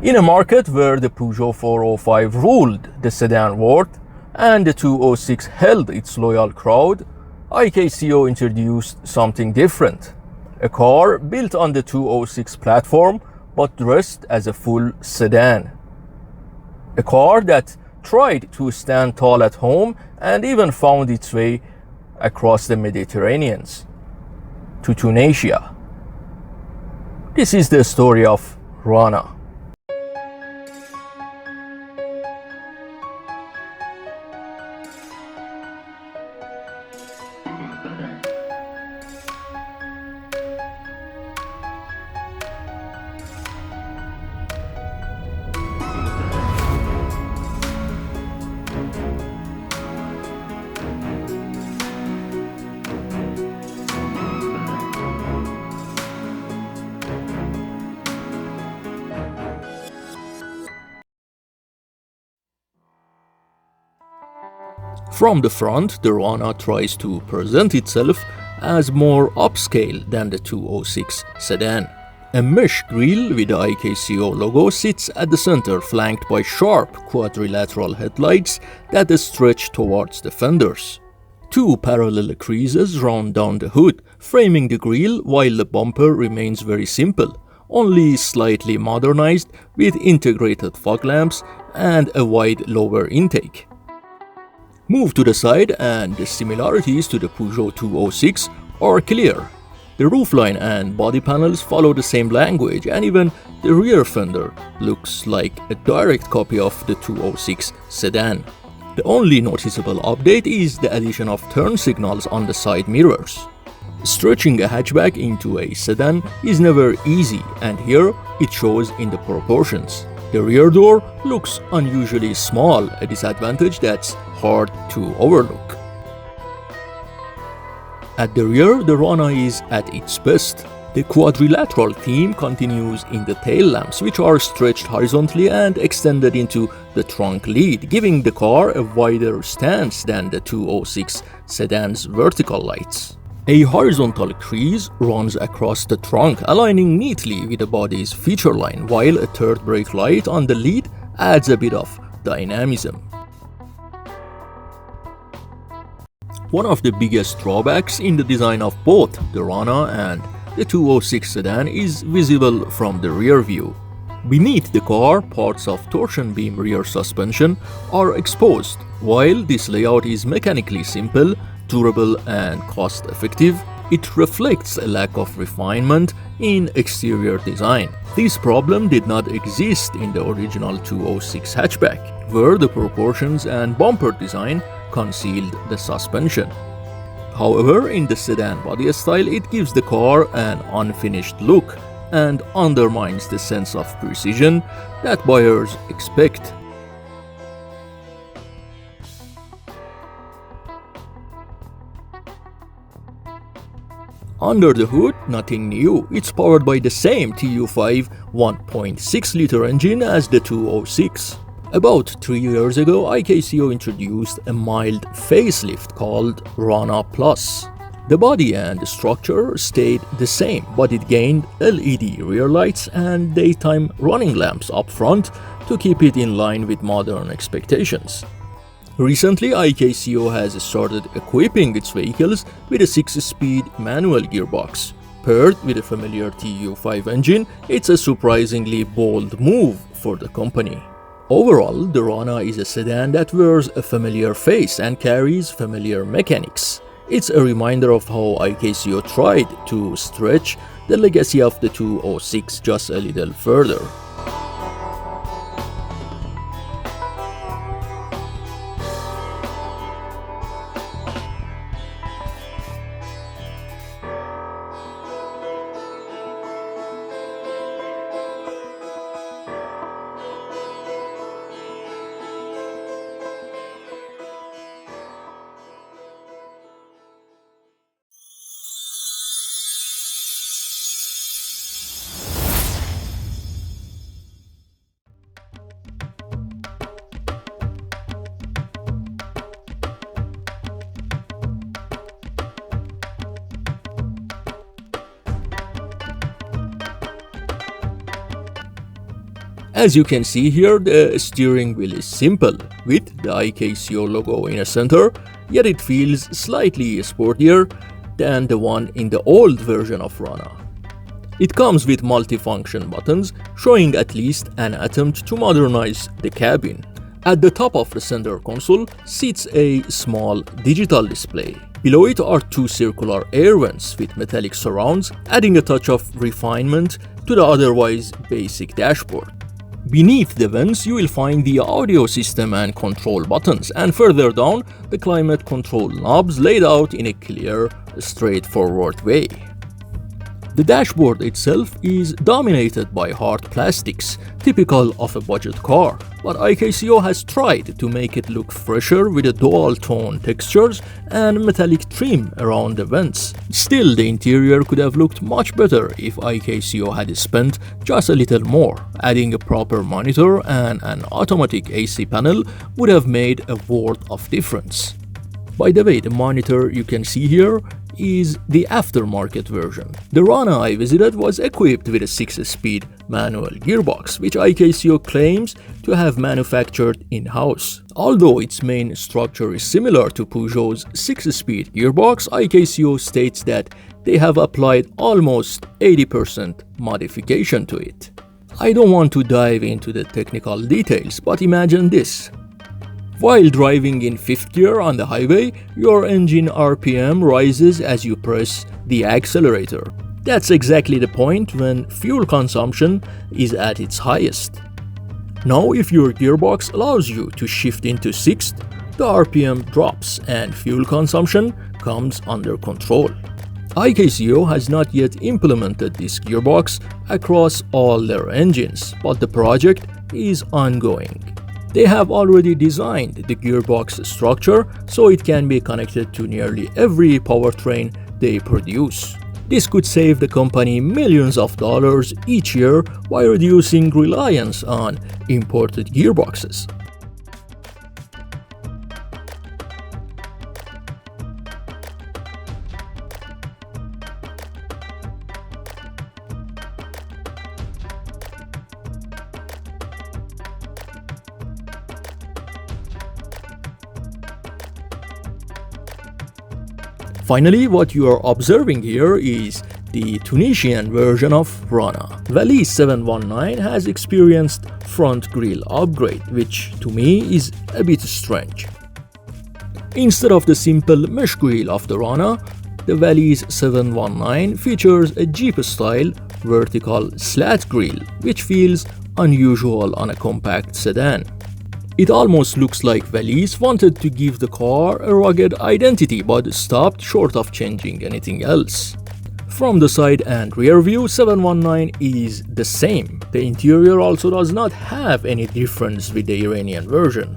In a market where the Peugeot 405 ruled the sedan world and the 206 held its loyal crowd, Ikco introduced something different. A car built on the 206 platform but dressed as a full sedan. A car that tried to stand tall at home and even found its way across the Mediterranean to Tunisia. This is the story of Runna. From the front, the Runna tries to present itself as more upscale than the 206 sedan. A mesh grille with the Ikco logo sits at the center, flanked by sharp quadrilateral headlights that stretch towards the fenders. Two parallel creases run down the hood, framing the grille, while the bumper remains very simple, only slightly modernized with integrated fog lamps and a wide lower intake. Move to the side and the similarities to the Peugeot 206 are clear. The roofline and body panels follow the same language, and even the rear fender looks like a direct copy of the 206 sedan. The only noticeable update is the addition of turn signals on the side mirrors. Stretching a hatchback into a sedan is never easy, and here it shows in the proportions. The rear door looks unusually small, a disadvantage that's hard to overlook. At the rear, the Runna is at its best. The quadrilateral theme continues in the tail lamps, which are stretched horizontally and extended into the trunk lid, giving the car a wider stance than the 206 sedan's vertical lights. A horizontal crease runs across the trunk, aligning neatly with the body's feature line, while a third brake light on the lid adds a bit of dynamism. One of the biggest drawbacks in the design of both the Runna and the 206 sedan is visible from the rear view. Beneath the car, parts of torsion beam rear suspension are exposed. While this layout is mechanically simple, durable and cost-effective, it reflects a lack of refinement in exterior design. This problem did not exist in the original 206 hatchback, where the proportions and bumper design concealed the suspension. However, in the sedan body style, it gives the car an unfinished look and undermines the sense of precision that buyers expect. Under the hood, nothing new. It's powered by the same TU5 1.6-liter engine as the 206. About 3 years ago, Ikco introduced a mild facelift called Runna Plus. The body and structure stayed the same, but it gained LED rear lights and daytime running lamps up front to keep it in line with modern expectations. Recently, Ikco has started equipping its vehicles with a 6-speed manual gearbox. Paired with a familiar TU5 engine, it's a surprisingly bold move for the company. Overall, the Runna is a sedan that wears a familiar face and carries familiar mechanics. It's a reminder of how Ikco tried to stretch the legacy of the 206 just a little further. As you can see here, the steering wheel is simple, with the IKCO logo in the center, yet it feels slightly sportier than the one in the old version of Runna. It comes with multifunction buttons, showing at least an attempt to modernize the cabin. At the top of the center console sits a small digital display. Below it are two circular air vents with metallic surrounds, adding a touch of refinement to the otherwise basic dashboard. Beneath the vents, you will find the audio system and control buttons, and further down, the climate control knobs laid out in a clear, straightforward way. The dashboard itself is dominated by hard plastics, typical of a budget car, but IKCO has tried to make it look fresher with a dual-tone textures and metallic trim around the vents. Still, the interior could have looked much better if IKCO had spent just a little more. Adding a proper monitor and an automatic AC panel would have made a world of difference. By the way, the monitor you can see here is the aftermarket version. The Runna I visited was equipped with a 6-speed manual gearbox, which IKCO claims to have manufactured in-house. Although its main structure is similar to Peugeot's 6-speed gearbox, IKCO states that they have applied almost 80% modification to it. I don't want to dive into the technical details, but imagine this. While driving in 5th gear on the highway, your engine RPM rises as you press the accelerator. That's exactly the point when fuel consumption is at its highest. Now, if your gearbox allows you to shift into 6th, the RPM drops and fuel consumption comes under control. IKCO has not yet implemented this gearbox across all their engines, but the project is ongoing. They have already designed the gearbox structure so it can be connected to nearly every powertrain they produce. This could save the company millions of dollars each year by reducing reliance on imported gearboxes. Finally, what you are observing here is the Tunisian version of Runna. Valise 719 has experienced front grille upgrade, which to me is a bit strange. Instead of the simple mesh grille of the Runna, the Valise 719 features a Jeep-style vertical slat grille, which feels unusual on a compact sedan. It almost looks like Valise wanted to give the car a rugged identity but stopped short of changing anything else. From the side and rear view, 719 is the same. The interior also does not have any difference with the Iranian version.